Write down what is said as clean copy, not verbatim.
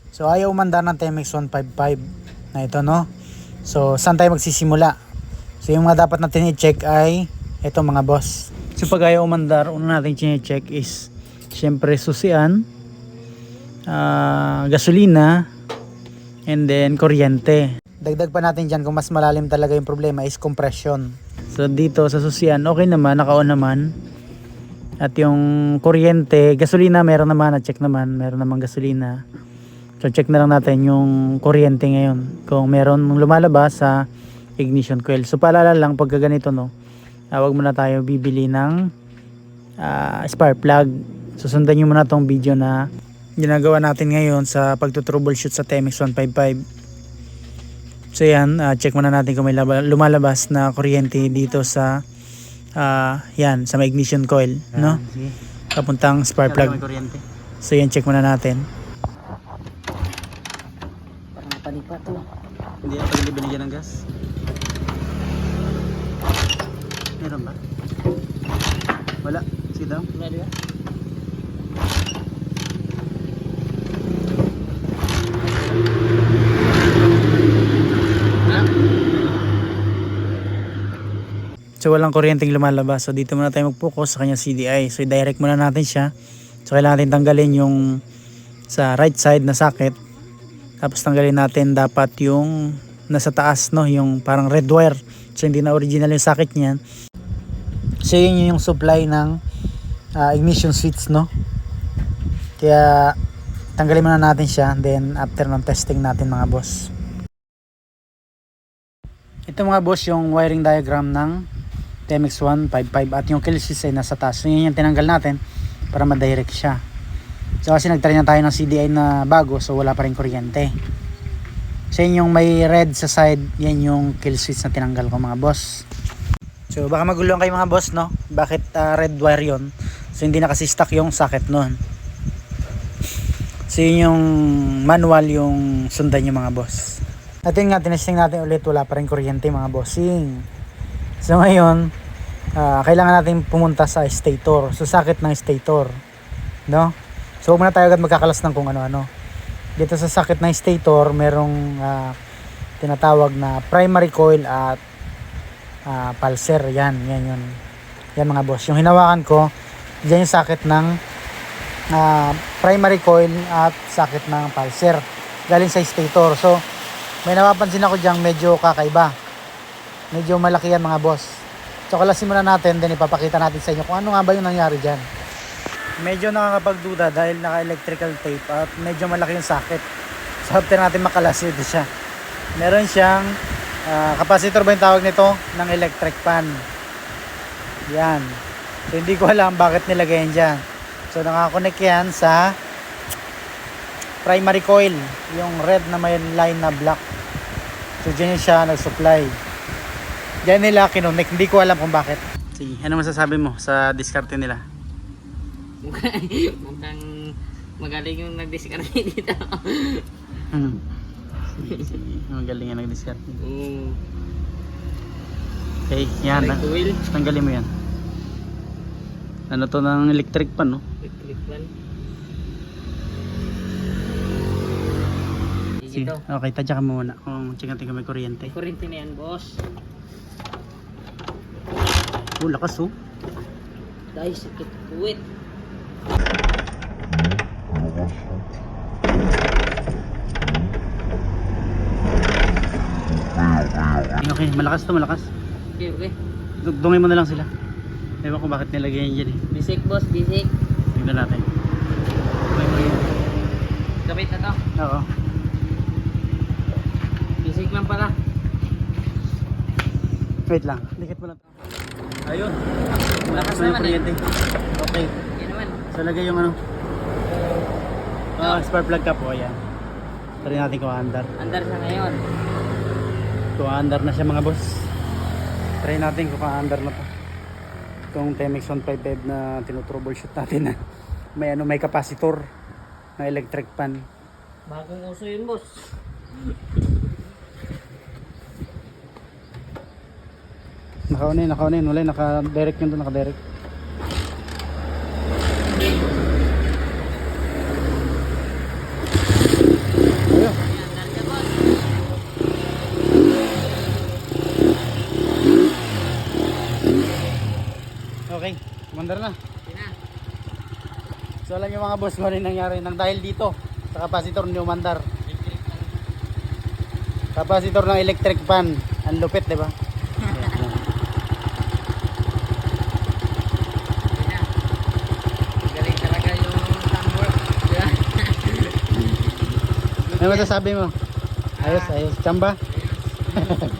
So ayaw umandar ng TMX 155 na ito, no? So saan tayo magsisimula? So yung mga dapat natin i-check ay ito mga boss. So pag ayaw umandar, una natin i-check is syempre susian, gasolina, and then kuryente. Dagdag pa natin dyan kung mas malalim talaga yung problema is compression. So dito sa susian okay naman, naka-on naman. At yung kuryente, gasolina meron naman, na check naman, meron naman gasolina. So check na lang natin yung kuryente ngayon kung meron lumalabas sa ignition coil. So paalala lang pagka ganito, no, wag muna tayo bibili ng spark plug. Susundan nyo muna tong video na ginagawa natin ngayon sa pagtutroubleshoot sa TMX 155. So yan, check muna natin kung may lumalabas na kuryente dito sa yan, sa may ignition coil, no? Papuntang spark plug. So yan, check muna natin. Panipa to. Hindi na pwede binigyan ng gas. Meron ba? Wala. Sige daw. Meron ba? So walang kuryenteng lumalabas. So dito muna tayo mag-focus sa kanya CDI. So i-direct muna natin siya. So kailangan natin tanggalin yung sa right side na socket. Tapos tanggalin natin dapat yung nasa taas, no, yung parang red wire. So hindi na original yung socket niyan. So yun yung supply ng ignition switch, no. Kaya tanggalin muna natin siya, then after ng testing natin mga boss. Ito mga boss yung wiring diagram ng TMX 155 at yung kill switch ay nasa taas. So yun yung tinanggal natin para ma-direct siya. So kasi nagtry na tayo ng CDI na bago, so wala pa rin kuryente. So yun yung may red sa side, yan yung kill switch na tinanggal ko mga boss. So baka maguluhan kayo mga boss, no? Bakit red wire yon? So hindi na kasi stock yung socket nun. So yun yung manual yung sundan yung mga boss. At yun nga, tinesting natin ulit, wala pa rin kuryente mga bossing. So ngayon, kailangan natin pumunta sa stator. So socket ng stator, no? So huwag muna tayo agad magkakalas ng kung ano-ano. Dito sa socket ng stator, merong tinatawag na primary coil at pulser. Yan yun. Yan mga boss. Yung hinawakan ko, dyan yung socket ng primary coil at socket ng pulser. Galing sa stator. So may napapansin ako dyan medyo kakaiba. Medyo malaki yan mga boss. So kalasin muna natin, then ipapakita natin sa inyo kung ano nga ba yung nangyari dyan. Medyo nakakapagduda dahil naka-electrical tape at medyo malaki yung socket. So after natin makalas, ito siya. Meron siyang capacitor ba yung tawag nito? Ng electric pan. Yan. So hindi ko alam bakit nilagay yan dyan. So nakakonect yan sa primary coil. Yung red na may line na black. So dyan siya nag-supply. Dyan nila kinonect. Hindi ko alam kung bakit. Sige, ano masasabi mo sa diskarte nila? Mukhang magaling yung nag-discarte dito. Magaling yung nag-diskarte. Mm. Okay, yan. Tanggalin mo yan. Ano to ng electric pan, no? Electric pan. Sige, okay, tadya ka muna kung check natin kung may kuryente. Kuryente na yan, boss. Lakas oh. Dahil sakit kuwit. Okay, malakas to, malakas. Okay. Dugdungin mo na lang sila. Ewan ko bakit nilagay yan dyan eh. Bisik, boss, bisik. Tignan natin. Kapit na to. Oo. Bisik lang pala. Wait lang, dikit mo lang. Ayun. Malakas na yung naman kuryente. Okay. Yan naman. So lagay yung ano. Spark plug ka po, ayan. Try natin kung andar. Andar siya ngayon. Kung andar na siya mga boss. Try natin kung andar na to. Itong TMX 155 na tinutroubleshoot natin na may capacitor na electric pan. Bagong uso yun, boss. Naka-on yun. Wala, naka-direct yun doon, naka-direct. Okay, umandar na. Hindi na. So alam niyo mga boss kung ano yung nangyari nang dahil dito sa capacitor ni umandar. Electric fan. Capacitor ng electric fan. Ang lupit, di ba? Hindi na. Galing talaga yung sunwork. Di ba? Ano masasabi mo? Ayos, ayos. Chamba? Ayos.